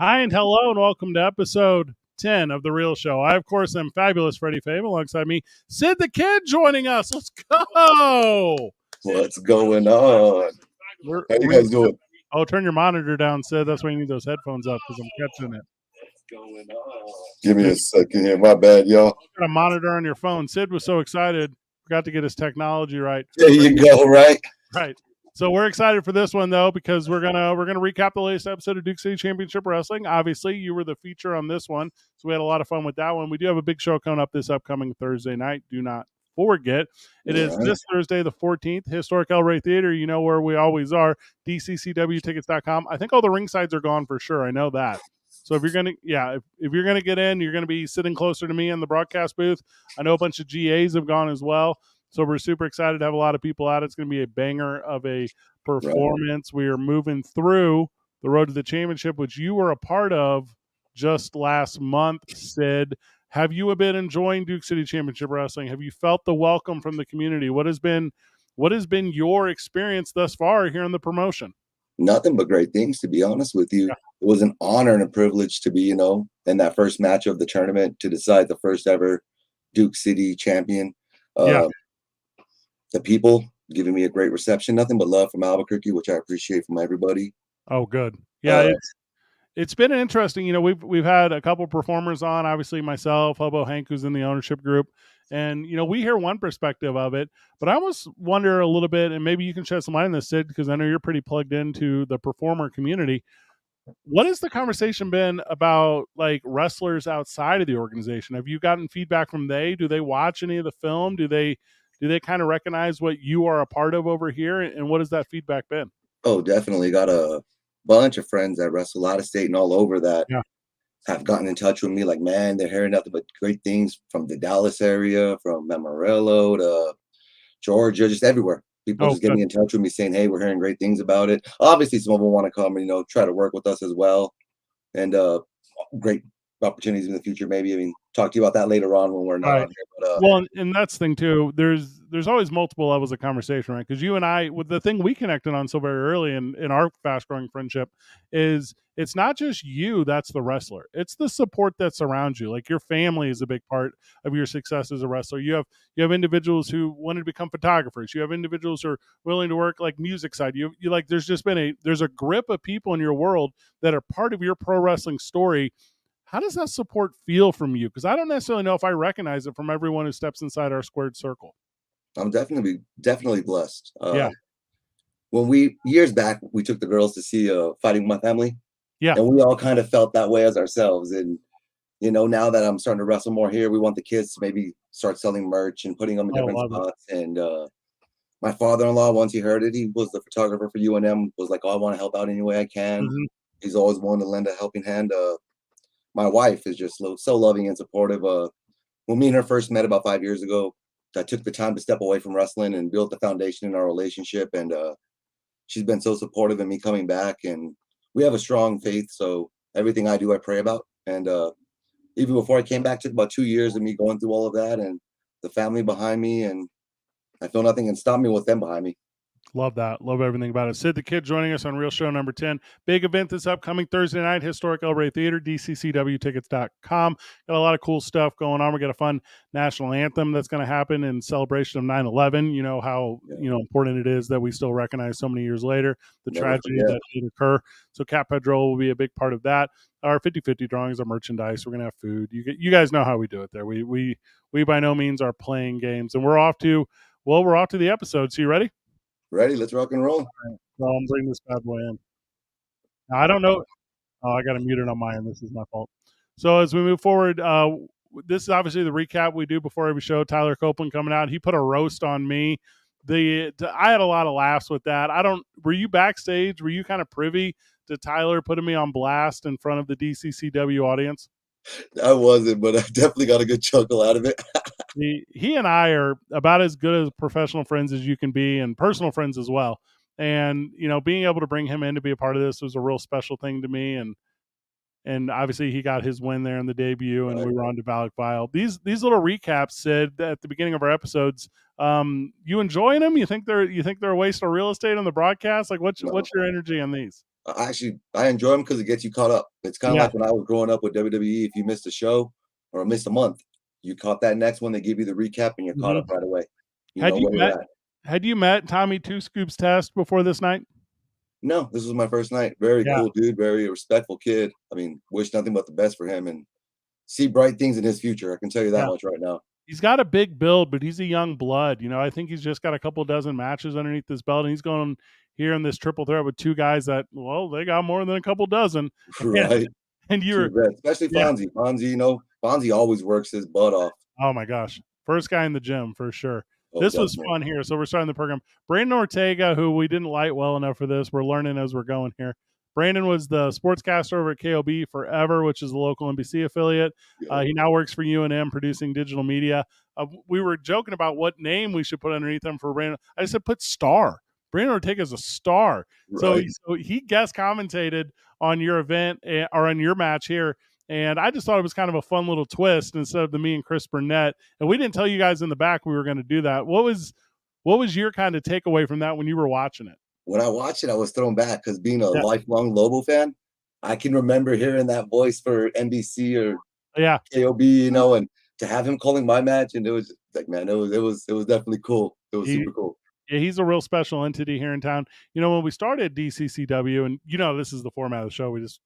Hi and hello and welcome to episode 10 of The Real Show. I, of course, am fabulous Freddie Fave. Alongside me, Sid the Kid joining us. Let's go. What's going on? We're, How you we, guys doing? oh, turn your monitor down, Sid. That's why you need those headphones up because I'm catching it. What's going on? Give me a second here. My bad, y'all. Got a monitor on your phone. Sid was so excited, forgot to get his technology right. There you go, right? Right. So we're excited for this one though because we're gonna recap the latest episode of Duke City Championship Wrestling. Obviously, you were the feature on this one, so we had a lot of fun with that one. We do have a big show coming up this upcoming Thursday night. Do not forget, it is this Thursday, the 14th, Historic El Rey Theater. You know where we always are. DCCWtickets.com. I think all the ring sides are gone for sure. I know that. So if you're gonna, if you're gonna get in, you're gonna be sitting closer to me in the broadcast booth. I know a bunch of GAs have gone as well. So we're super excited to have a lot of people out. It's going to be a banger of a performance. Right. We are moving through the road to the championship, which you were a part of just last month, Sid. Have you been enjoying Duke City Championship Wrestling? Have you felt the welcome from the community? What has been your experience thus far here in the promotion? Nothing but great things, to be honest with you. Yeah. It was an honor and a privilege to be, in that first match of the tournament to decide the first ever Duke City champion. The people giving me a great reception, nothing but love from Albuquerque, which I appreciate from everybody. Oh, good. Yeah, it's been interesting. We've had a couple performers on, obviously myself, Hobo Hank, who's in the ownership group. And, we hear one perspective of it, but I almost wonder a little bit, and maybe you can shed some light on this, Sid, because I know you're pretty plugged into the performer community. What has the conversation been about, like, wrestlers outside of the organization? Have you gotten feedback from do they watch any of the film? Do they kind of recognize what you are a part of over here? And what has that feedback been? Oh, definitely. Got a bunch of friends that wrestle out of state and all over that have gotten in touch with me. Like, man, they're hearing nothing but great things from the Dallas area, from Amarillo to Georgia, just everywhere. People just getting in touch with me saying, hey, we're hearing great things about it. Obviously, some of them want to come and, try to work with us as well. And great opportunities in the future, maybe. I mean, talk to you about that later on when we're not on here. But, and that's the thing too. There's always multiple levels of conversation, right? Because you and I, with the thing we connected on so very early in our fast growing friendship, is it's not just you that's the wrestler. It's the support that surrounds you. Like, your family is a big part of your success as a wrestler. You have individuals who wanted to become photographers. You have individuals who are willing to work like music side. You like there's a grip of people in your world that are part of your pro wrestling story. How does that support feel from you? Because I don't necessarily know if I recognize it from everyone who steps inside our squared circle. I'm definitely blessed. When years back, we took the girls to see Fighting With My Family. Yeah. And we all kind of felt that way as ourselves. And, now that I'm starting to wrestle more here, we want the kids to maybe start selling merch and putting them in different spots. And my father-in-law, once he heard it, he was the photographer for UNM, was like, oh, I want to help out any way I can. Mm-hmm. He's always willing to lend a helping hand. My wife is just so loving and supportive. When me and her first met about 5 years ago, I took the time to step away from wrestling and build the foundation in our relationship. And she's been so supportive in me coming back. And we have a strong faith. So everything I do, I pray about. And even before I came back, it took about 2 years of me going through all of that and the family behind me. And I feel nothing can stop me with them behind me. Love that. Love everything about it. Sid the Kid joining us on Real Show number 10. Big event this upcoming Thursday night, Historic El Rey Theater, DCCWtickets.com. Got a lot of cool stuff going on. We got a fun national anthem that's going to happen in celebration of 9/11. You know how important it is that we still recognize so many years later the tragedy that did occur. So Cat Pedro will be a big part of that. Our 50-50 drawings, our merchandise. We're going to have food. You guys know how we do it there. We by no means are playing games. And we're off to the episode. So you ready? Ready? Let's rock and roll. Well, I'm bringing this bad boy in. Now, I don't know. Oh, I got to mute it on my end. This is my fault. So as we move forward, this is obviously the recap we do before every show. Tyler Copeland coming out. He put a roast on me. I had a lot of laughs with that. Were you backstage? Were you kind of privy to Tyler putting me on blast in front of the DCCW audience? I wasn't, but I definitely got a good chuckle out of it. He and I are about as good as professional friends as you can be, and personal friends as well. And being able to bring him in to be a part of this was a real special thing to me. And obviously he got his win there in the debut, and we were on to Valak Vile. These little recaps, Sid, at the beginning of our episodes. You enjoying them? You think they're a waste of real estate on the broadcast? Like, what's your energy on these? I enjoy them because it gets you caught up. It's kind of like when I was growing up with WWE. If you missed a show or missed a month, you caught that next one. They give you the recap, and you're caught up right away. Had you met Tommy Two Scoops Test before this night? No, this was my first night. Very cool dude, very respectful kid. I mean, wish nothing but the best for him and see bright things in his future. I can tell you that much right now. He's got a big build, but he's a young blood. You know, I think he's just got a couple dozen matches underneath his belt, and he's going here in this triple threat with two guys that, well, they got more than a couple dozen. Right. And you're especially Fonzie. Fonzie, you know, Fonzie always works his butt off. Oh my gosh. First guy in the gym for sure. This was fun here. So we're starting the program. Brandon Ortega, who we didn't light well enough for this. We're learning as we're going here. Brandon was the sportscaster over at KOB forever, which is a local NBC affiliate. He now works for UNM producing digital media. We were joking about what name we should put underneath him for Brandon. I said, put star. Brandon Ortega is a star. Right. So he guest commentated on your event or on your match here. And I just thought it was kind of a fun little twist instead of the me and Chris Burnett. And we didn't tell you guys in the back we were going to do that. What was your kind of takeaway from that when you were watching it? When I watched it, I was thrown back because being a lifelong Lobo fan, I can remember hearing that voice for NBC or KOB, you know, and to have him calling my match, and it was like, man, it was definitely cool. It was super cool. Yeah, he's a real special entity here in town. You know, when we started DCCW, and you know, this is the format of the show, we just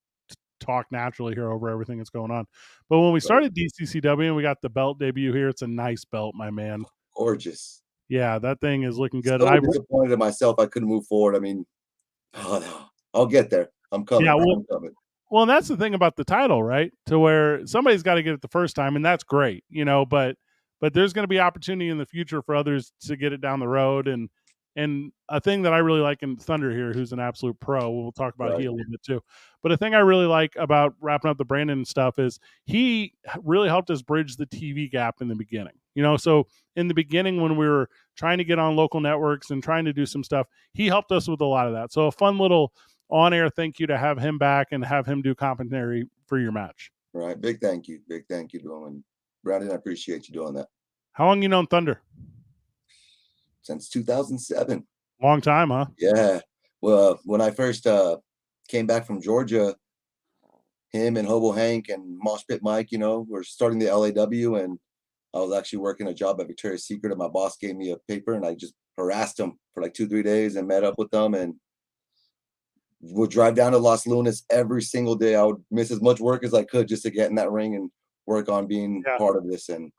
talk naturally here over everything that's going on. But when we started DCCW and we got the belt debut here, it's a nice belt, my man. Gorgeous. Yeah, that thing is looking good. I'm disappointed in myself. I couldn't move forward. I mean, I'll get there. I'm coming. Yeah, I'm coming. Well, and that's the thing about the title, right? To where somebody's got to get it the first time, and that's great, you know. But there's going to be opportunity in the future for others to get it down the road. And a thing that I really like in Thunder here, who's an absolute pro, we'll talk about he a little bit too. But a thing I really like about wrapping up the Brandon stuff is he really helped us bridge the TV gap in the beginning. You know, so in the beginning when we were trying to get on local networks and trying to do some stuff, he helped us with a lot of that. So a fun little on-air thank you to have him back and have him do commentary for your match. Right. Big thank you. Big thank you to him. And Brandon, I appreciate you doing that. How long you known Thunder? Since 2007. Long time, huh? Yeah. Well, when I first came back from Georgia, him and Hobo Hank and Mosh Pit Mike, you know, were starting the LAW, and I was actually working a job at Victoria's Secret, and my boss gave me a paper, and I just harassed them for like 2-3 days and met up with them, and would drive down to Los Lunas every single day. I would miss as much work as I could just to get in that ring and work on being part of this. And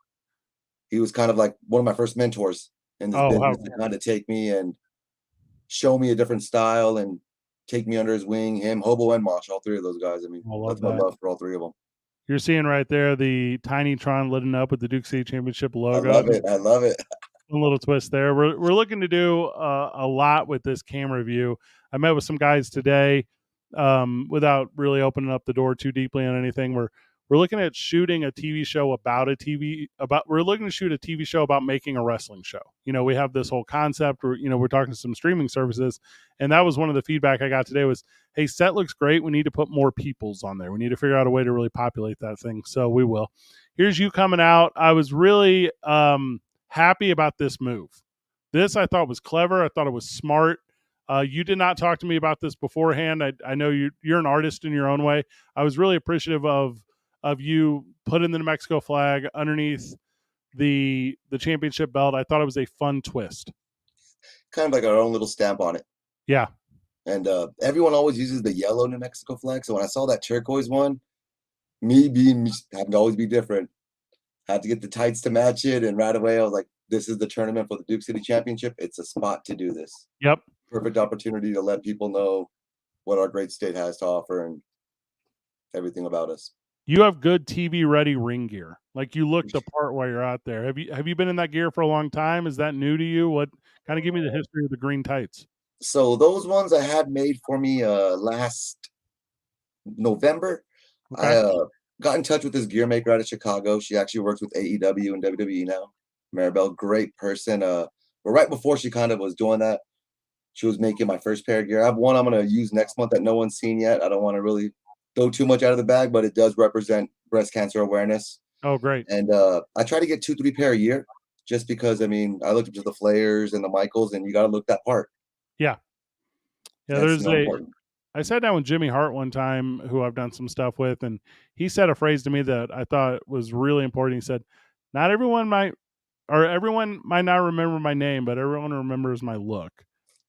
he was kind of like one of my first mentors in this business to kind of take me and show me a different style and take me under his wing. Him, Hobo, and Mosh, all three of those guys. I mean, that's my love for all three of them. You're seeing right there the Tiny Tron lit up with the Duke City Championship logo. I love it. A little twist there. We're looking to do a lot with this camera view. I met with some guys today without really opening up the door too deeply on anything. We're looking at shooting a TV show we're looking to shoot a TV show about making a wrestling show. You know, we have this whole concept where, you know, we're talking to some streaming services, and that was one of the feedback I got today was, hey, set looks great. We need to put more peoples on there. We need to figure out a way to really populate that thing. So we will. Here's you coming out. I was really happy about this move. This I thought was clever. I thought it was smart. You did not talk to me about this beforehand. I know you're an artist in your own way. I was really appreciative of you putting the New Mexico flag underneath the championship belt. I thought it was a fun twist. Kind of like our own little stamp on it. Yeah. And everyone always uses the yellow New Mexico flag. So when I saw that turquoise one, me having to always be different, had to get the tights to match it. And right away I was like, this is the tournament for the Duke City Championship. It's a spot to do this. Yep. Perfect opportunity to let people know what our great state has to offer and everything about us. You have good TV ready ring gear. Like you look the part while you're out there. Have you been in that gear for a long time? Is that new to you? What kind of give me the history of the green tights? So those ones I had made for me last November. Okay. I got in touch with this gear maker out of Chicago. She actually works with AEW and WWE now. Maribel, great person. But right before she kind of was doing that, she was making my first pair of gear. I have one I'm going to use next month that no one's seen yet. I don't want to really throw too much out of the bag, but it does represent breast cancer awareness. Oh, great. And I try to get 2-3 pair a year just because, I mean, I looked up to the Flayers and the Michaels, and you got to look that part. Yeah. Yeah, there's I sat down with Jimmy Hart one time, who I've done some stuff with, and he said a phrase to me that I thought was really important. He said, "Not everyone might, or everyone might not remember my name, but everyone remembers my look."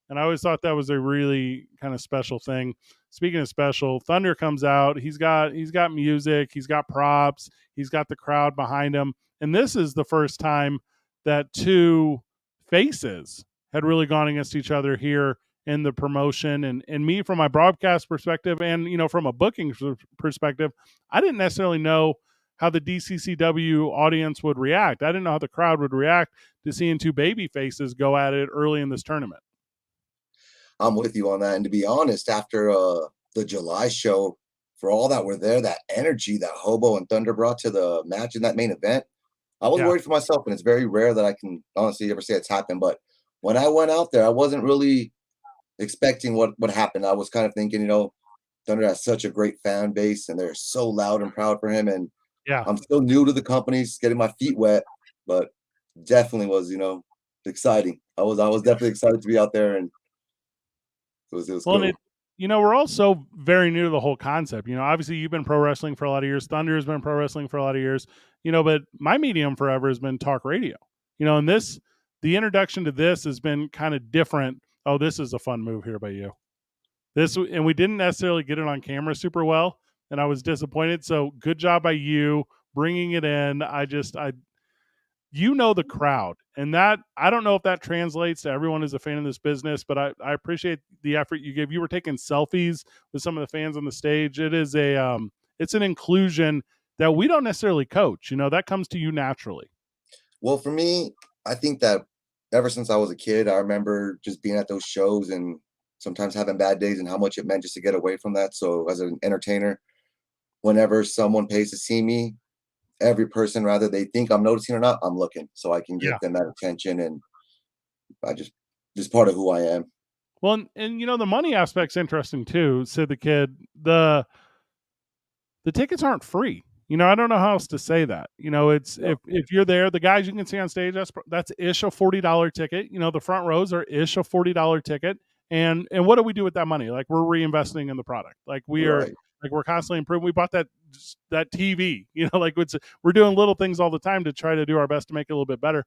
And I always thought that was a really kind of special thing. Speaking of special, Thunder comes out. He's got music, he's got props, he's got the crowd behind him, and this is the first time that two faces had really gone against each other here in the promotion. And me, from my broadcast perspective, and from a booking perspective, I didn't necessarily know how the DCCW audience would react. I didn't know how the crowd would react to seeing two baby faces go at it early in this tournament. I'm with you on that. And to be honest, after the July show, for all that were there, that energy that Hobo and Thunder brought to the match in that main event, I was worried for myself. And it's very rare that I can honestly ever say it's happened. But when I went out there, I wasn't really expecting what happened. I was kind of thinking, Thunder has such a great fan base and they're so loud and proud for him. And I'm still new to the company, getting my feet wet, but definitely was, exciting. I was definitely excited to be out there, and it was cool. We're also very new to the whole concept. Obviously you've been pro wrestling for a lot of years. Thunder has been pro wrestling for a lot of years, but my medium forever has been talk radio, and the introduction to this has been kind of different. Oh, this is a fun move here by you. And we didn't necessarily get it on camera super well, and I was disappointed. So good job by you bringing it in. The crowd, and that, I don't know if that translates to everyone who's a fan of this business, but I appreciate the effort you give. You were taking selfies with some of the fans on the stage. It's an inclusion that we don't necessarily coach. That comes to you naturally. Well, for me, I think that ever since I was a kid, I remember just being at those shows and sometimes having bad days and how much it meant just to get away from that. So as an entertainer, whenever someone pays to see me, every person, rather they think I'm noticing or not, I'm looking so I can get them that attention. And I just part of who I am. Well, and the money aspect's interesting too. Said the kid, the tickets aren't free. I don't know how else to say that. It's if you're there, the guys you can see on stage, that's ish a $40 ticket. The front rows are ish a $40 ticket. And what do we do with that money? Like, we're reinvesting in the product. Like, we're constantly improving. We bought that TV, we're doing little things all the time to try to do our best to make it a little bit better.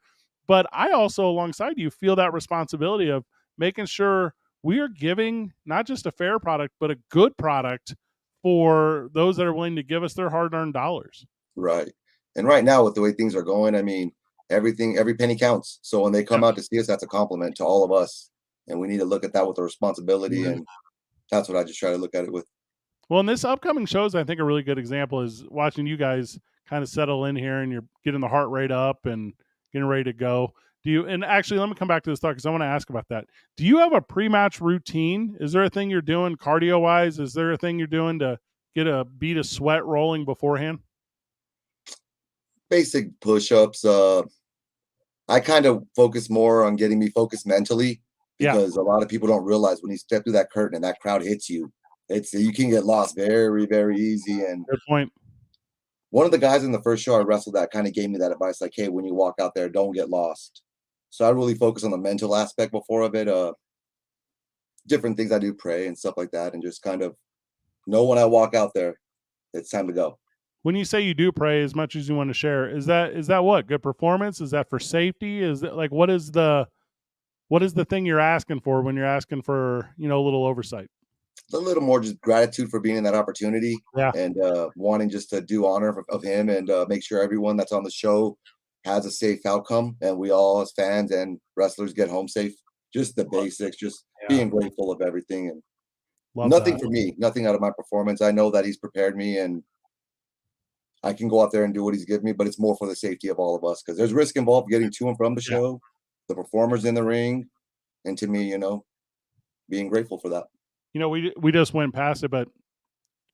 But I also, alongside you, feel that responsibility of making sure we are giving not just a fair product, but a good product for those that are willing to give us their hard-earned dollars. Right. And right now, with the way things are going, I mean, every penny counts. So when they come out to see us, that's a compliment to all of us. And we need to look at that with a responsibility. And that's what I just try to look at it with. Well, in this upcoming shows, I think a really good example is watching you guys kind of settle in here, and you're getting the heart rate up and getting ready to go. And actually, let me come back to this thought, because I want to ask about that. Do you have a pre-match routine? Is there a thing you're doing cardio-wise? Is there a thing you're doing to get a bead of sweat rolling beforehand? Basic push-ups. I kind of focus more on getting me focused mentally, because a lot of people don't realize when you step through that curtain and that crowd hits you, you can get lost very, very easy. And good point. One of the guys in the first show I wrestled that kind of gave me that advice, like, hey, when you walk out there, don't get lost. So I really focus on the mental aspect before of it. Different things I do, pray and stuff like that, and just kind of know when I walk out there, it's time to go. When you say you do pray as much as you want to share, is that what? Good performance? Is that for safety? Is that like, what is the thing you're asking for when you're asking for, a little oversight? A little more just gratitude for being in that opportunity, and wanting just to do honor of him, and make sure everyone that's on the show has a safe outcome, and we all as fans and wrestlers get home safe. Just the basics, just being grateful of everything, and nothing for me, nothing out of my performance. I know that he's prepared me, and I can go out there and do what he's given me, but it's more for the safety of all of us, because there's risk involved getting to and from the show, the performers in the ring, and to me, being grateful for that. We just went past it, but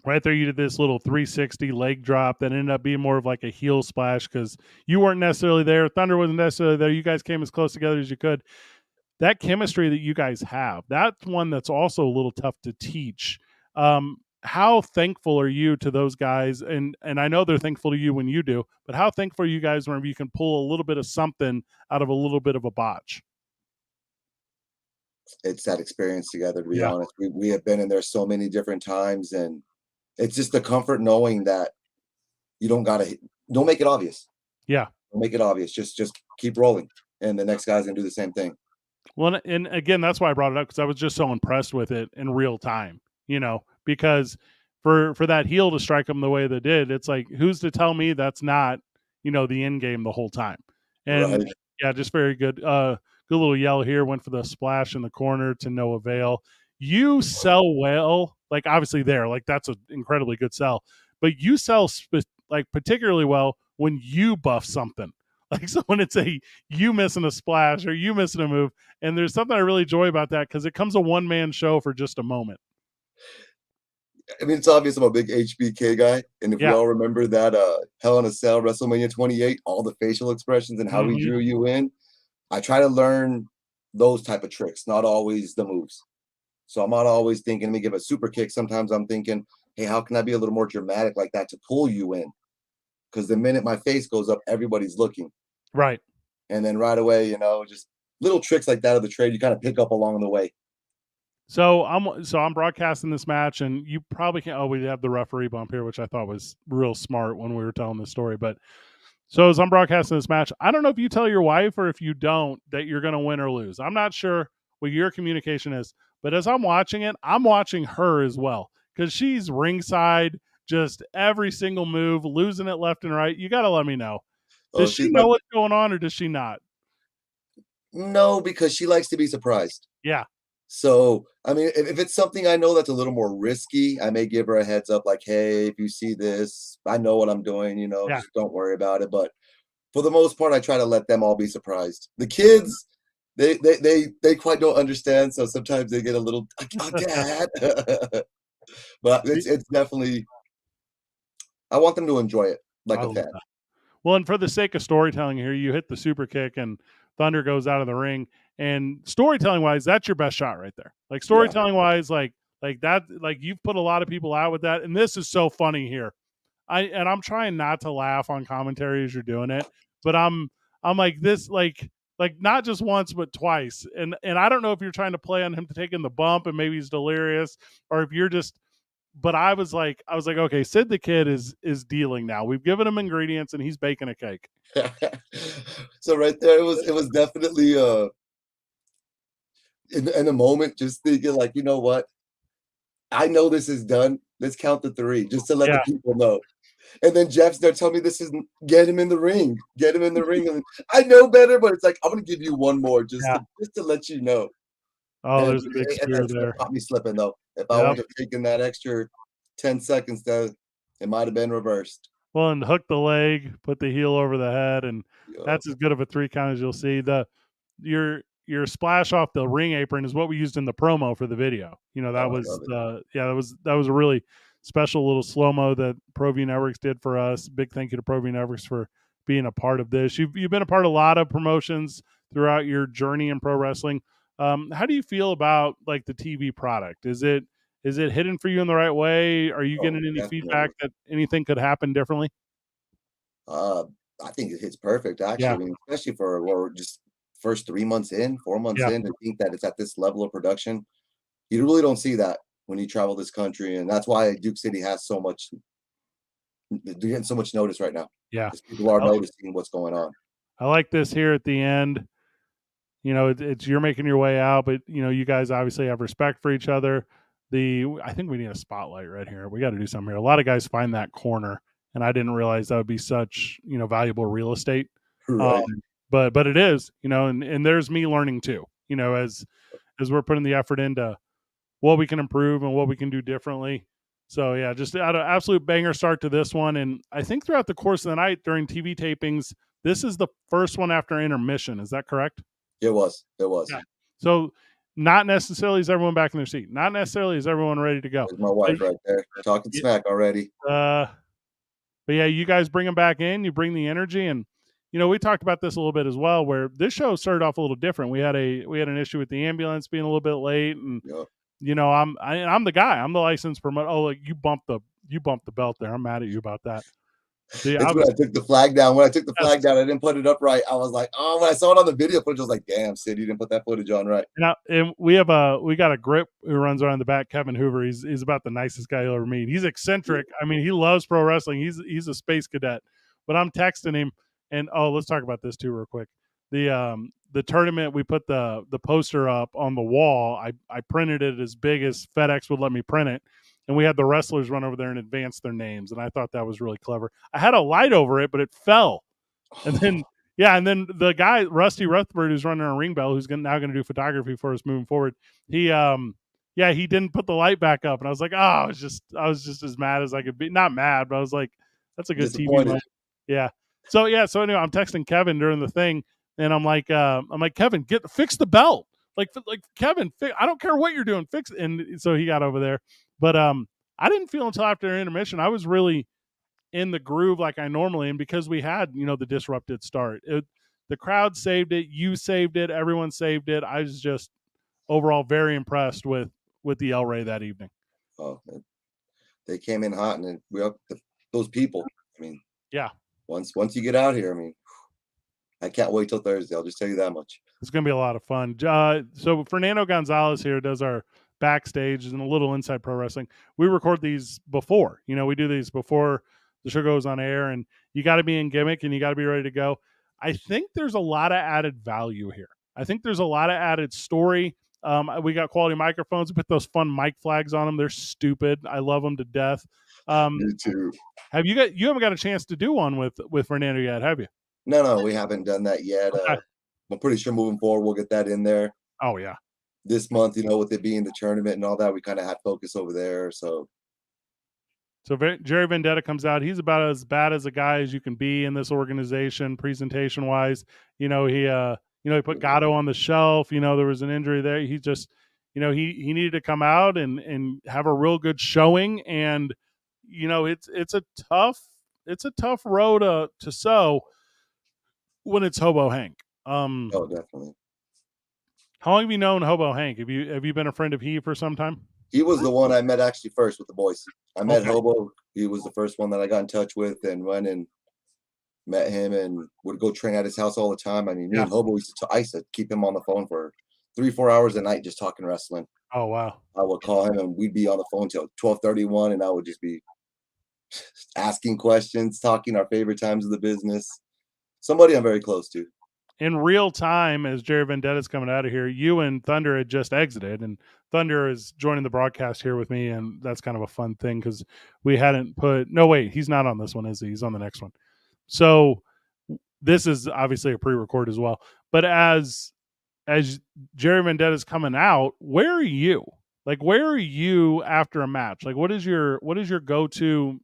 right there you did this little 360 leg drop that ended up being more of like a heel splash, because you weren't necessarily there. Thunder wasn't necessarily there. You guys came as close together as you could. That chemistry that you guys have, that's one that's also a little tough to teach. How thankful are you to those guys? And I know they're thankful to you when you do, but how thankful are you guys whenever you can pull a little bit of something out of a little bit of a botch? it's that experience together, to be honest. We have been in there so many different times, and it's just the comfort knowing that you don't make it obvious. Yeah. Don't make it obvious. Just keep rolling, and the next guy's gonna do the same thing. Well, and again, that's why I brought it up, because I was just so impressed with it in real time, because for that heel to strike him the way they did, it's like, who's to tell me that's not, the end game the whole time? And Right. yeah, just very good. Good little yell here, went for the splash in the corner to no avail. You sell well, like obviously there, like that's an incredibly good sell, but you sell like particularly well when you buff something. Like, so when it's you missing a splash or you missing a move, and there's something I really enjoy about that, because it comes a one-man show for just a moment. I mean, it's obvious I'm a big HBK guy, and if we all remember that Hell in a Cell WrestleMania 28, all the facial expressions and how he drew you in, I try to learn those type of tricks, not always the moves. So I'm not always thinking, let me give a super kick. Sometimes I'm thinking, hey, how can I be a little more dramatic like that to pull you in? Because the minute my face goes up, everybody's looking. Right. And then right away, just little tricks like that of the trade you kind of pick up along the way. So I'm broadcasting this match, and you probably can't. Oh, we have the referee bump here, which I thought was real smart when we were telling the story. But so as I'm broadcasting this match, I don't know if you tell your wife or if you don't that you're going to win or lose. I'm not sure what your communication is, but as I'm watching it, I'm watching her as well, because she's ringside, just every single move, losing it left and right. You got to let me know. Does she know what's going on, or does she not? No, because she likes to be surprised. Yeah. So, I mean, if it's something I know that's a little more risky, I may give her a heads up like, hey, if you see this, I know what I'm doing, just don't worry about it. But for the most part, I try to let them all be surprised. The kids, they quite don't understand. So sometimes they get a little, oh, Dad. But it's definitely, I want them to enjoy it like a fan. Well, and for the sake of storytelling here, you hit the super kick and Thunder goes out of the ring. And storytelling wise, that's your best shot right there. Like storytelling wise, like that, like you've put a lot of people out with that. And this is so funny here. I'm trying not to laugh on commentary as you're doing it, but I'm like this, like not just once but twice. And I don't know if you're trying to play on him to taking the bump and maybe he's delirious, or if you're just. But I was like, okay, Sid the Kid is dealing now. We've given him ingredients and he's baking a cake. So right there, it was definitely in a moment, just thinking like, you know what? I know this is done. Let's count to 3 just to let the people know. And then Jeff's there telling me this is get him in the ring. Get him in the ring. And I know better, but it's like, I'm gonna give you one more just to let you know. Oh, there's a big spear there. Caught me slipping though. If I would have taken that extra 10 seconds, it might have been reversed. Well, and hook the leg, put the heel over the head, and that's as good of a 3 count as you'll see. Your splash off the ring apron is what we used in the promo for the video. That was a really special little slow-mo that ProView Networks did for us. Big thank you to ProView Networks for being a part of this. You've been a part of a lot of promotions throughout your journey in pro wrestling. How do you feel about like the TV product? Is it hidden for you in the right way? Are you getting any feedback that anything could happen differently? I think it hits perfect, actually. I mean, especially for just first 3 months in, 4 months in, to think that it's at this level of production. You really don't see that when you travel this country, and that's why Duke City has so much. They're getting so much notice right now. Yeah, people are noticing what's going on. I like this here at the end. It's you're making your way out, but you guys obviously have respect for each other. I think we need a spotlight right here. We got to do something here. A lot of guys find that corner, and I didn't realize that would be such valuable real estate. Right. But it is, and there's me learning too. As we're putting the effort into what we can improve and what we can do differently. So yeah, just an absolute banger start to this one. And I think throughout the course of the night during TV tapings, this is the first one after intermission. Is that correct? It was. Yeah. So not necessarily is everyone back in their seat. Not necessarily is everyone ready to go. There's my wife right there talking smack already. But yeah, you guys bring them back in. You bring the energy, and we talked about this a little bit as well. Where this show started off a little different. We had an issue with the ambulance being a little bit late, and I'm the guy. I'm the licensed promoter. Oh, like you bumped the belt there. I'm mad at you about that. It's when I took the flag down. When I took the flag down, I didn't put it up right. I was like, oh, when I saw it on the video footage, I was like, damn, Sid, you didn't put that footage on right. And we got a grip who runs around the back, Kevin Hoover. He's about the nicest guy you'll ever meet. He's eccentric. I mean, he loves pro wrestling. He's a space cadet. But I'm texting him, and let's talk about this too real quick. The tournament, we put the poster up on the wall. I printed it as big as FedEx would let me print it, and we had the wrestlers run over there and advance their names, and I thought that was really clever. I had a light over it, but it fell, and then and then the guy Rusty Rutherford, who's running our ring bell, who's now going to do photography for us moving forward, he didn't put the light back up, and I was like, I was just as mad as I could be. Not mad, but I was like, that's a good TV moment. Yeah. So anyway, I'm texting Kevin during the thing, and I'm like, Kevin, fix the belt. Like Kevin, I don't care what you're doing, fix it. And so he got over there. But I didn't feel until after intermission, I was really in the groove like I normally am, because we had, the disrupted start. The crowd saved it, you saved it, everyone saved it. I was just overall very impressed with the El Rey that evening. Oh, they came in hot, and we up those people. I mean, yeah. Once you get out here, I mean, I can't wait till Thursday. I'll just tell you that much. It's going to be a lot of fun. So Fernando Gonzalez here does our backstage and a little inside pro wrestling. We record these before. We do these before the show goes on air, and you got to be in gimmick and you got to be ready to go. I think there's a lot of added value here. I think there's a lot of added story. We got quality microphones. We put those fun mic flags on them. They're stupid. I love them to death. Me too. You haven't got a chance to do one with Fernando yet, have you? No, we haven't done that yet. Okay. I'm pretty sure moving forward we'll get that in there. Oh yeah. This month, with it being the tournament and all that, we kind of had focus over there. So Jerry Vendetta comes out. He's about as bad as a guy as you can be in this organization, presentation wise. He put Gatto on the shelf. There was an injury there. He just, he needed to come out and have a real good showing. And it's a tough row to sow when it's Hobo Hank. Oh, definitely. How long have you known Hobo Hank? Have you been a friend of he for some time? He was the one I met actually first with the boys. I met Hobo. He was the first one that I got in touch with and went and met him and would go train at his house all the time. I mean, me and Hobo I used to keep him on the phone for 3-4 hours a night just talking wrestling. Oh, wow. I would call him and we'd be on the phone till 12:31, and I would just be asking questions, talking our favorite times of the business. Somebody I'm very close to. In real time, as Jerry Vendetta's coming out of here, you and Thunder had just exited, and Thunder is joining the broadcast here with me, and that's kind of a fun thing because we hadn't he's not on this one, is he? He's on the next one. So this is obviously a pre-record as well. But as Jerry Vendetta's coming out, where are you? Like, where are you after a match? Like, what is your go-to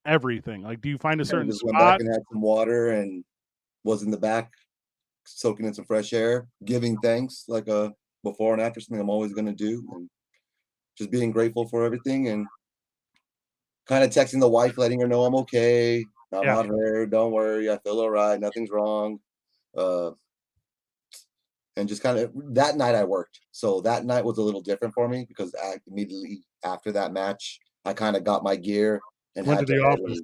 everything? Like, do you find a certain spot? Went back and had some water and was in the back soaking in some fresh air, giving thanks like a before and after, something I'm always going to do, and just being grateful for everything, and kind of texting the wife, letting her know I'm okay, I'm not hurt, don't worry, I feel all right, nothing's wrong. And just kind of that night I worked. So that night was a little different for me because immediately after that match, I kind of got my gear and went to the office.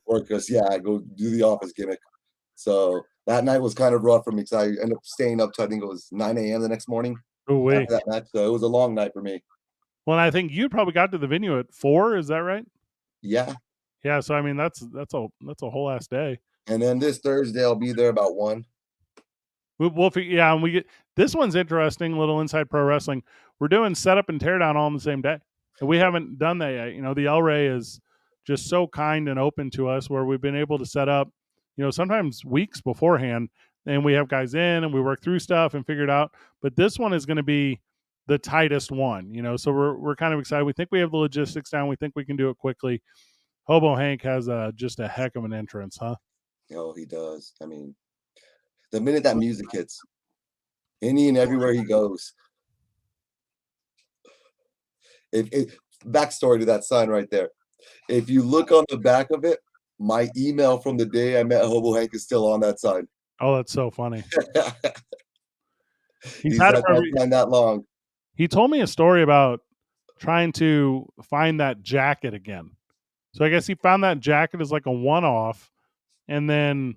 Work because I go do the office gimmick. So that night was kind of rough for me because I ended up staying up to I think it was 9 a.m. the next morning. After that match, so it was a long night for me. Well, I think you probably got to the venue at 4. Is that right? Yeah. Yeah. So I mean, that's a whole ass day. And then this Thursday, I'll be there about 1. And we get this one's interesting. Little inside pro wrestling. We're doing setup and teardown all on the same day, and we haven't done that yet. The El Rey is just so kind and open to us, where we've been able to set up, sometimes weeks beforehand, and we have guys in and we work through stuff and figure it out. But this one is going to be the tightest one, so we're kind of excited. We think we have the logistics down. We think we can do it quickly. Hobo Hank has just a heck of an entrance, huh? Oh, he does. I mean, the minute that music hits, any and everywhere he goes. Backstory to that sign right there. If you look on the back of it, my email from the day I met Hobo Hank is still on that sign. Oh, that's so funny. He's had that sign that long. He told me a story about trying to find that jacket again. So I guess he found that jacket as like a one-off, and then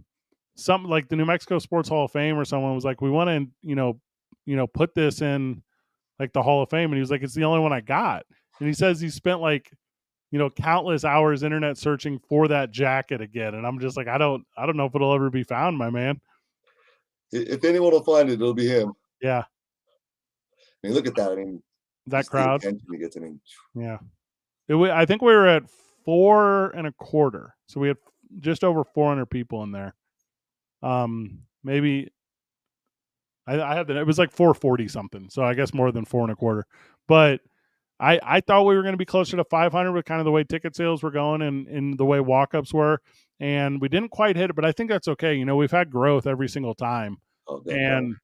something like the New Mexico Sports Hall of Fame or someone was like, we want to, put this in like the Hall of Fame, and he was like, it's the only one I got. And he says he spent like, countless hours internet searching for that jacket again. And I'm just like, I don't know if it'll ever be found, my man. If anyone will find it, it'll be him. Yeah. I mean, look at that. I mean, that crowd. The attention he gets, I mean, yeah. I think we were at 4.25. So we had just over 400 people in there. Maybe I had it was like 440 something. So I guess more than 4.25. But I thought we were going to be closer to 500 with kind of the way ticket sales were going and the way walk-ups were. And we didn't quite hit it, but I think that's okay. We've had growth every single time. And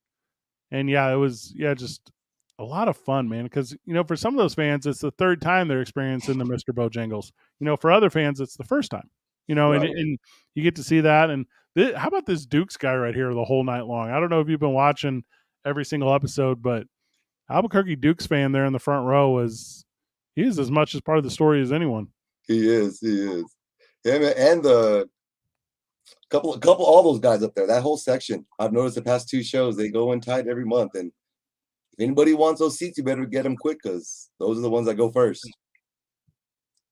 yeah, it was, just a lot of fun, man. Because, for some of those fans, it's the third time they're experiencing the Mr. Bojangles. For other fans, it's the first time, right. and you get to see that. And how about this Dukes guy right here the whole night long? I don't know if you've been watching every single episode, but Albuquerque Dukes fan there in the front row he's as much as part of the story as anyone. He is. Him and the couple, all those guys up there, that whole section. I've noticed the past 2 shows, they go in tight every month. And if anybody wants those seats, you better get them quick because those are the ones that go first.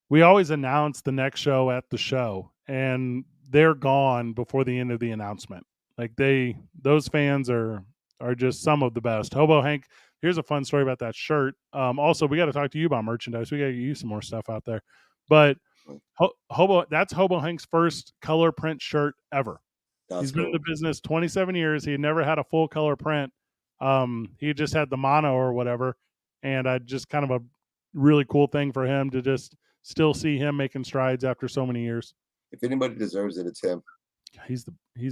We always announce the next show at the show, and they're gone before the end of the announcement. Like those fans are just some of the best. Hobo Hank, here's a fun story about that shirt. Also, we got to talk to you about merchandise. We got to get you some more stuff out there. But that's Hobo Hank's first color print shirt ever. He's been in the business 27 years. He had never had a full color print. He just had the mono or whatever. And I just kind of a really cool thing for him to just still see him making strides after so many years. If anybody deserves it, it's him. He's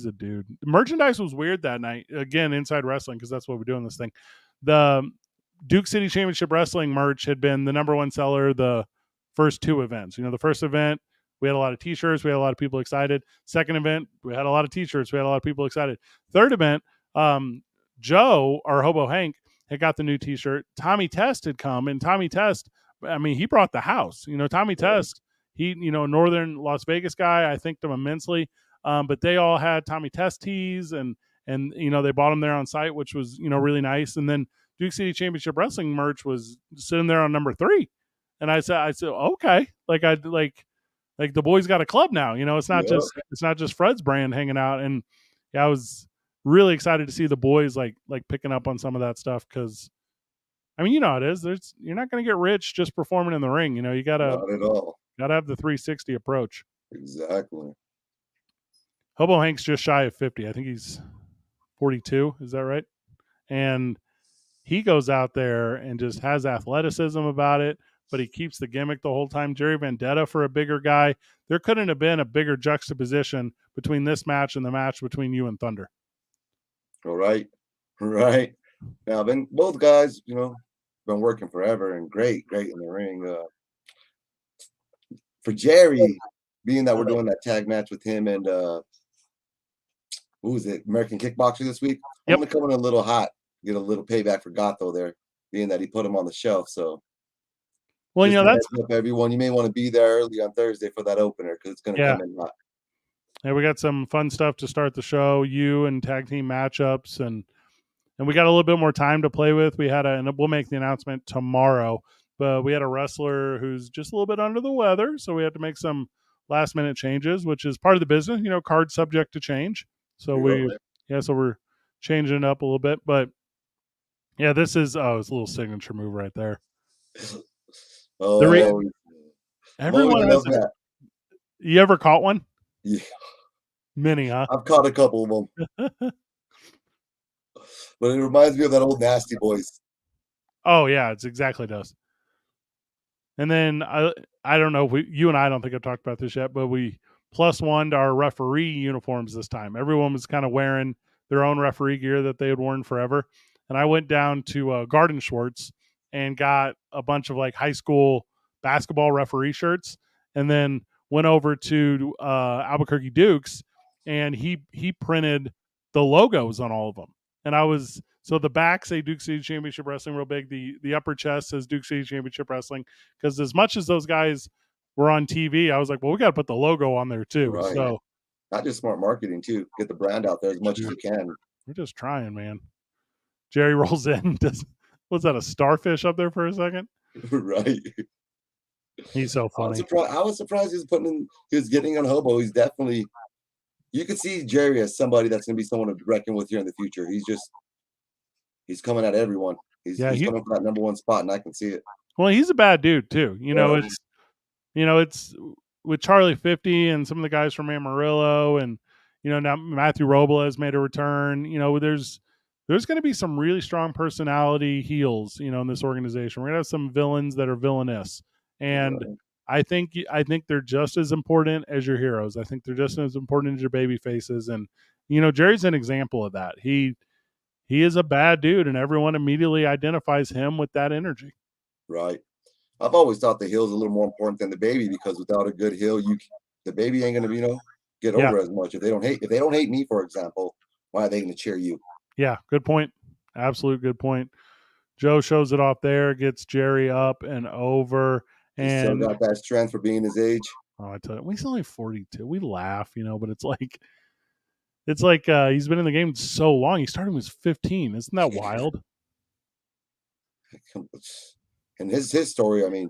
a dude. The merchandise was weird that night. Again, Inside Wrestling, because that's what we're doing this thing. The Duke City Championship Wrestling merch had been the number one seller the first 2 events. The first event, we had a lot of t-shirts. We had a lot of people excited. Second event, we had a lot of t-shirts. We had a lot of people excited. Third event, Joe, or Hobo Hank, had got the new t-shirt. Tommy Test had come, and Tommy Test, I mean, he brought the house. Tommy Test, he, Northern Las Vegas guy, I thanked him immensely. But they all had Tommy Test tees and they bought them there on site, which was, really nice. And then Duke City Championship Wrestling merch was sitting there on number 3. And I said, okay, like the boys got a club now. It's not just Fred's brand hanging out. And yeah, I was really excited to see the boys like picking up on some of that stuff because, I mean, how it is. You're not going to get rich just performing in the ring. You gotta not at all. Gotta have the 360 approach. Exactly. Hobo Hank's just shy of 50. I think he's 42. Is that right? And he goes out there and just has athleticism about it, but he keeps the gimmick the whole time. Jerry Vendetta for a bigger guy. There couldn't have been a bigger juxtaposition between this match and the match between you and Thunder. All right. Now, then both guys, been working forever and great in the ring. For Jerry, being that we're doing that tag match with him and who was it? American Kickboxer this week. Yep. I'm gonna come in a little hot, get a little payback for Gatto there, being that he put him on the shelf. So, well, that's up everyone. You may want to be there early on Thursday for that opener because it's gonna come in hot. Yeah, we got some fun stuff to start the show. You and tag team matchups, and we got a little bit more time to play with. We had and we'll make the announcement tomorrow. But we had a wrestler who's just a little bit under the weather, so we had to make some last minute changes, which is part of the business. Card subject to change. So so we're changing it up a little bit. But yeah, this is it's a little signature move right there. Everyone has that. You ever caught one? Yeah. Many, huh? I've caught a couple of them. But it reminds me of that old Nasty Boys. Oh yeah, it exactly does. And then I don't know, you and I don't think I've talked about this yet, but we +1'd our referee uniforms this time. Everyone was kind of wearing their own referee gear that they had worn forever. And I went down to Garden Schwartz and got a bunch of like high school basketball referee shirts, and then went over to Albuquerque Dukes, and he printed the logos on all of them. And so the back say Duke City Championship Wrestling real big. The upper chest says Duke City Championship Wrestling, because as much as those guys were on TV, I was like, well, we got to put the logo on there too. Right. So not just smart marketing too. Get the brand out there as much as you can. We're just trying, man. Jerry rolls in. Was that a starfish up there for a second? Right. He's so funny. I was surprised he was getting on Hobo. He's definitely, you could see Jerry as somebody that's going to be someone to reckon with here in the future. He's coming at everyone. He's coming for that number one spot, and I can see it. Well, he's a bad dude too. It's with Charlie 50 and some of the guys from Amarillo, and now Matthew Robles made a return. There's going to be some really strong personality heels, in this organization. We're going to have some villains that are villainous, and I think they're just as important as your heroes. I think they're just as important as your baby faces, and Jerry's an example of that. He is a bad dude, and everyone immediately identifies him with that energy. Right. I've always thought the heel is a little more important than the baby, because without a good heel, the baby ain't going to, get over as much. If they don't hate me, for example, why are they going to cheer you? Yeah, good point. Absolute good point. Joe shows it off there, gets Jerry up and over. And he still got that strength for being his age. Oh, I tell you, he's only 42. We laugh, but it's like he's been in the game so long. He started when he was 15. Isn't that wild? And his story, I mean,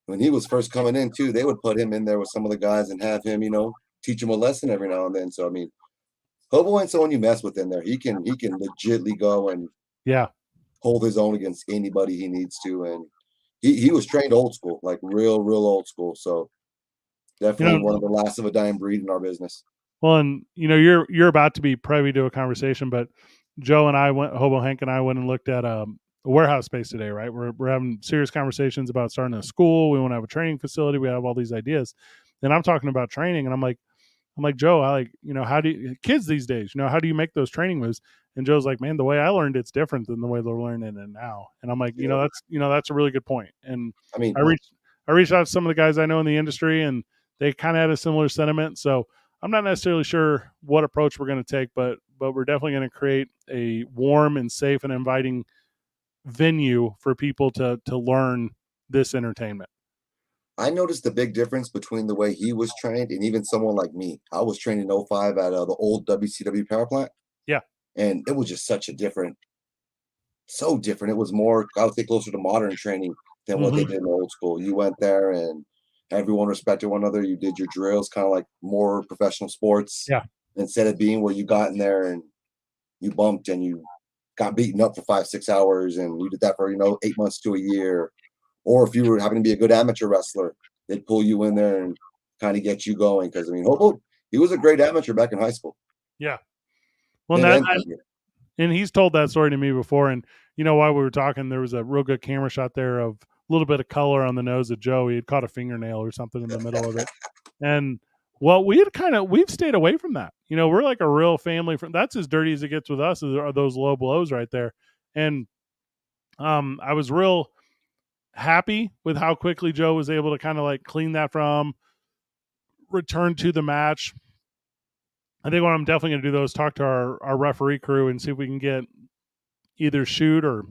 when he was first coming in too, they would put him in there with some of the guys and have him, teach him a lesson every now and then. So I mean, Hobo ain't someone you mess with in there. He can legitly go and hold his own against anybody he needs to. And he was trained old school, like real old school. So definitely one of the last of a dying breed in our business. Well, and you're about to be privy to a conversation, but Joe and Hobo Hank and I went and looked at a warehouse space today, right? We're having serious conversations about starting a school. We want to have a training facility. We have all these ideas. And I'm talking about training, and I'm like, Joe, how do you, kids these days, how do you make those training moves? And Joe's like, man, the way I learned it's different than the way they're learning it now. And I'm like, that's a really good point. And I mean, I reached out to some of the guys I know in the industry, and they kind of had a similar sentiment. So I'm not necessarily sure what approach we're going to take, but we're definitely going to create a warm and safe and inviting venue for people to learn this entertainment. I noticed the big difference between the way he was trained and even someone like me. I was trained in 05 at the old WCW power plant. Yeah. And it was just so different. It was more, I would say, closer to modern training than what they did in the old school. You went there and everyone respected one another. You did your drills, kind of like more professional sports. Yeah. Instead of being where you got in there and you bumped and you got beaten up for 5-6 hours and you did that for 8 months to a year. Or if you were having to be a good amateur wrestler, they'd pull you in there and kind of get you going. Because I mean, Hobo, he was a great amateur back in high school. Yeah. Well, and he's told that story to me before. And while we were talking, there was a real good camera shot there of a little bit of color on the nose of Joe. He had caught a fingernail or something in the middle of it. And well, we've stayed away from that. We're like a real family. That's as dirty as it gets with us, are those low blows right there. And I was real happy with how quickly Joe was able to kind of like clean that from, return to the match. I think what I'm definitely going to do though is talk to our referee crew and see if we can get either shoot or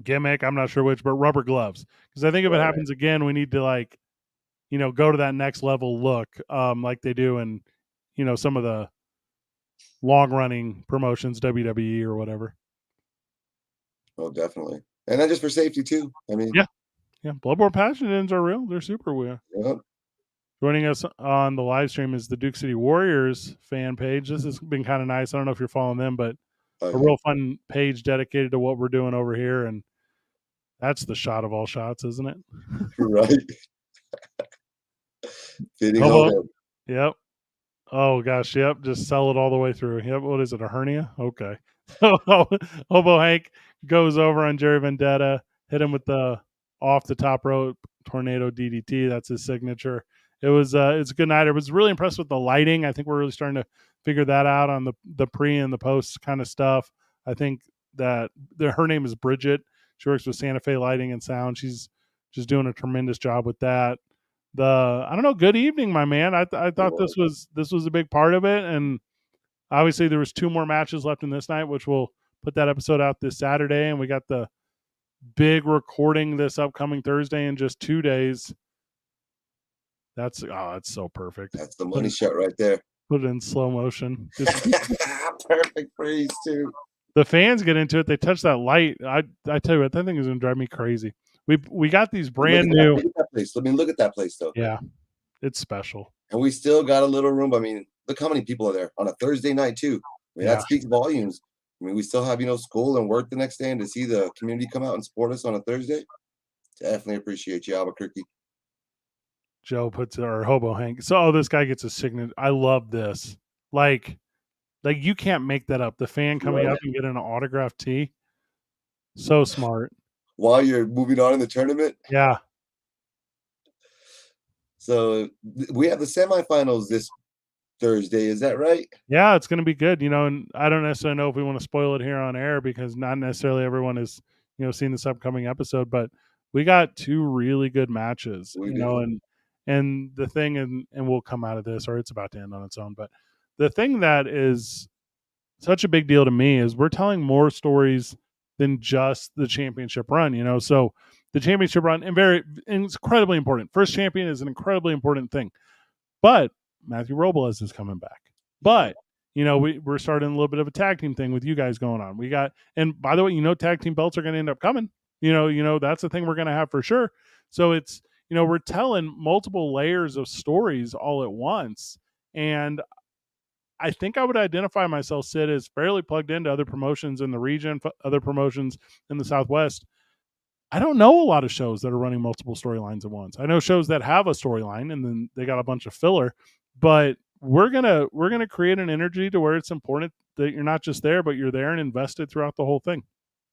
gimmick, I'm not sure which, but rubber gloves. Because I think if it happens again, we need to go to that next level look, like they do in, some of the long running promotions, WWE or whatever. Oh, definitely. And then just for safety too. I mean, yeah. Bloodborne Passions are real. They're super real. Yep. Joining us on the live stream is the Duke City Warriors fan page. This has been kind of nice. I don't know if you're following them, but a real fun page dedicated to what we're doing over here. And that's the shot of all shots, isn't it? Right. Yep. Oh gosh, yep. Just sell it all the way through. Yep. What is it? A hernia? Okay. Hobo Hank goes over on Jerry Vendetta, hit him with the off the top rope tornado DDT. That's his signature. It's a good night. I was really impressed with the lighting. I think we're really starting to figure that out on the pre and the post kind of stuff. I think that her name is Bridget. She works with Santa Fe Lighting and Sound. She's just doing a tremendous job with that. I don't know. Good evening, my man. I thought this was a big part of it, and obviously there was 2 more matches left in this night, which we'll put that episode out this Saturday, and we got the big recording this upcoming Thursday in just 2 days. That's so perfect. That's the money shot right there. Put it in slow motion. Perfect freeze too. The fans get into it. They touch that light. I tell you what, that thing is going to drive me crazy. We got these brand new. Look at that place. I mean, look at that place though. Yeah, it's special. And we still got a little room. I mean, look how many people are there on a Thursday night too. I mean, that speaks volumes. I mean, we still have, school and work the next day, and to see the community come out and support us on a Thursday, definitely appreciate you, Albuquerque. Joe puts our Hobo Hank. So, this guy gets a signature. I love this. Like you can't make that up. The fan coming up and getting an autographed tee. So smart. While you're moving on in the tournament. Yeah. So we have the semifinals this Thursday. Is that right? Yeah, it's going to be good. And I don't necessarily know if we want to spoil it here on air because not necessarily everyone is, seen this upcoming episode, but we got 2 really good matches, and the thing, and we'll come out of this, or it's about to end on its own. But the thing that is such a big deal to me is we're telling more stories than just the championship run, so the championship run and it's incredibly important. First champion is an incredibly important thing, but Matthew Robles is coming back. But, we're starting a little bit of a tag team thing with you guys going on. We got, and by the way, tag team belts are going to end up coming. That's the thing we're going to have for sure. So it's, we're telling multiple layers of stories all at once. And I think I would identify myself, Sid, as fairly plugged into other promotions in the region, other promotions in the Southwest. I don't know a lot of shows that are running multiple storylines at once. I know shows that have a storyline and then they got a bunch of filler, but we're gonna create an energy to where it's important that you're not just there, but you're there and invested throughout the whole thing.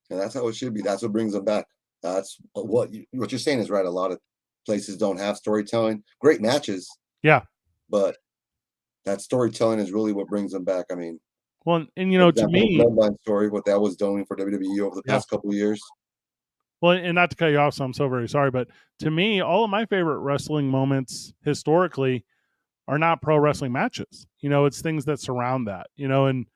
And that's how it should be. That's what brings them back. That's what you're saying is right. A lot of places don't have storytelling. Great matches. Yeah. But that storytelling is really what brings them back. I mean, well, and to me, the Bloodline story, what that was doing for WWE over the past couple of years. Well, and not to cut you off, so I'm so very sorry, but to me, all of my favorite wrestling moments historically are not pro wrestling matches. It's things that surround that. And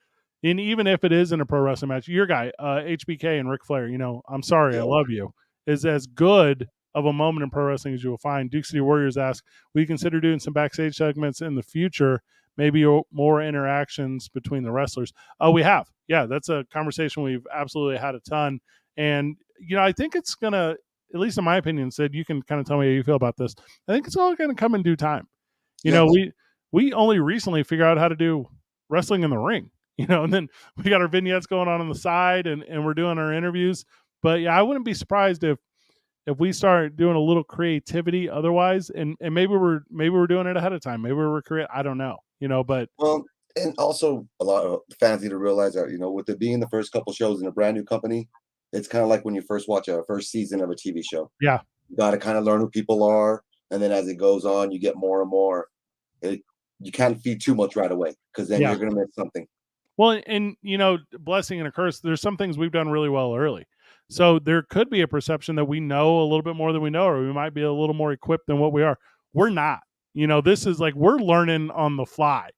even if it is in a pro wrestling match, your guy, HBK and Ric Flair, I'm sorry, I love you, is as good of a moment in pro wrestling as you will find. Duke City Warriors ask, will you consider doing some backstage segments in the future? Maybe more interactions between the wrestlers. We have. Yeah, that's a conversation we've absolutely had a ton. And, I think it's going to, at least in my opinion, Sid, you can kind of tell me how you feel about this. I think it's all going to come in due time. We only recently figured out how to do wrestling in the ring, and then we got our vignettes going on the side and we're doing our interviews. But yeah, I wouldn't be surprised if we start doing a little creativity otherwise, and maybe we're doing it ahead of time. Maybe we're I don't know, but. Well, and also a lot of fans need to realize that, with it being the first couple shows in a brand new company, it's kind of like when you first watch a first season of a TV show. Yeah. You got to kind of learn who people are. And then as it goes on, you get more and more. You can't feed too much right away because then you're going to miss something. Well, and, blessing and a curse, there's some things we've done really well early. So there could be a perception that we know a little bit more than we know, or we might be a little more equipped than what we are. We're not. This is like we're learning on the fly.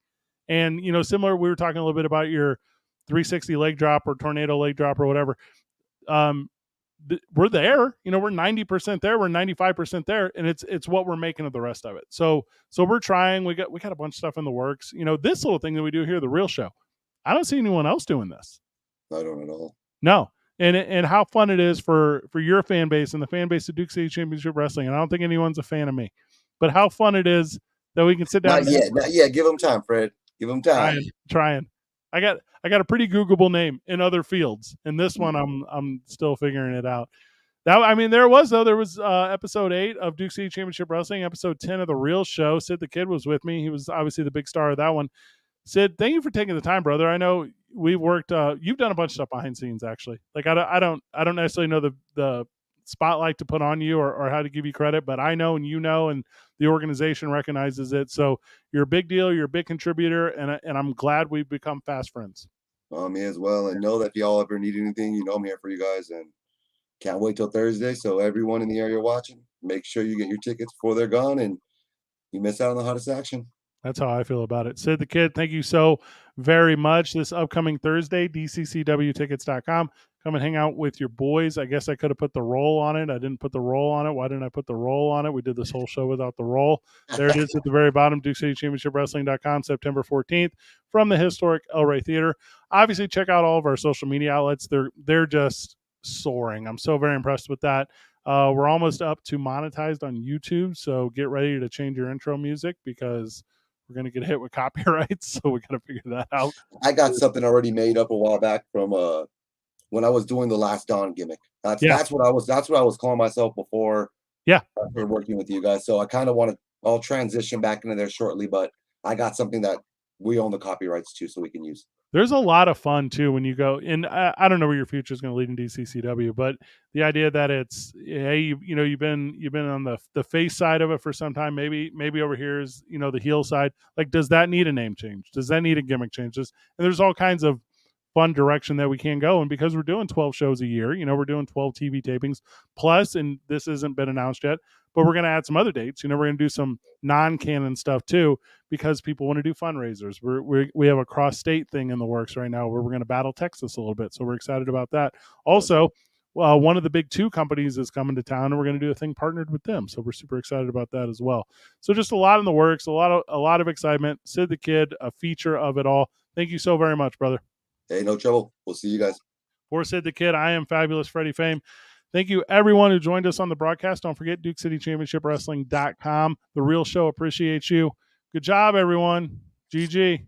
And, similar, we were talking a little bit about your 360 leg drop or tornado leg drop or whatever. We're there, we're 90% there, we're 95% there, and it's what we're making of the rest of it. So we're trying. We got a bunch of stuff in the works. This little thing that we do here, the real show, I don't see anyone else doing this. I don't at all. No. And how fun it is for your fan base and the fan base of Duke City Championship Wrestling. And I don't think anyone's a fan of me, but how fun it is that we can sit down. Not yet. Give them time, Fred. Give them time. Trying. I got a pretty Googleable name in other fields, and this one I'm still figuring it out. There was episode 8 of Duke City Championship Wrestling, episode 10 of the Real Show. Sid the Kid was with me. He was obviously the big star of that one. Sid, thank you for taking the time, brother. I know we've worked. You've done a bunch of stuff behind scenes, actually. Like I don't necessarily know the spotlight to put on you or how to give you credit, but I know, and the organization recognizes it. So you're a big deal. You're a big contributor, and I'm glad we've become fast friends. Me as well. And know that if y'all ever need anything, I'm here for you guys, and can't wait till Thursday. So everyone in the area watching, make sure you get your tickets before they're gone and you miss out on the hottest action. That's how I feel about it. Sid the Kid, thank you so very much. This upcoming Thursday, DCCWtickets.com. Come and hang out with your boys. I guess I could have put the roll on it. I didn't put the roll on it. Why didn't I put the roll on it? We did this whole show without the roll. There it is at the very bottom, DukeCityChampionshipWrestling.com, September 14th from the historic El Rey Theater. Obviously, check out all of our social media outlets. They're just soaring. I'm so very impressed with that. We're almost up to monetized on YouTube, so get ready to change your intro music because we're going to get hit with copyrights, so we got to figure that out. I got something already made up a while back from when I was doing the Last Dawn gimmick. That's what I was calling myself before. Yeah, I started working with you guys. So I kind of want to. I'll transition back into there shortly, but I got something that we own the copyrights to, so we can use. There's a lot of fun too when you go, and I don't know where your future is going to lead in DCCW, but the idea that it's, hey, you've been on the face side of it for some time. Maybe over here is the heel side. Like, does that need a name change? Does that need a gimmick change? And there's all kinds of fun direction that we can go. And because we're doing 12 shows a year, we're doing 12 TV tapings plus, and this hasn't been announced yet, but we're going to add some other dates. We're going to do some non-canon stuff too, because people want to do fundraisers. We have a cross-state thing in the works right now where we're going to battle Texas a little bit. So we're excited about that. Also, one of the big 2 companies is coming to town, and we're going to do a thing partnered with them. So we're super excited about that as well. So just a lot in the works, a lot of excitement. Sid the Kid, a feature of it all. Thank you so very much, brother. Hey, no trouble. We'll see you guys. For Sid the Kid, I am Fabulous Freddie Fame. Thank you, everyone who joined us on the broadcast. Don't forget, DukeCityChampionshipWrestling.com. The Real Show appreciates you. Good job, everyone. GG.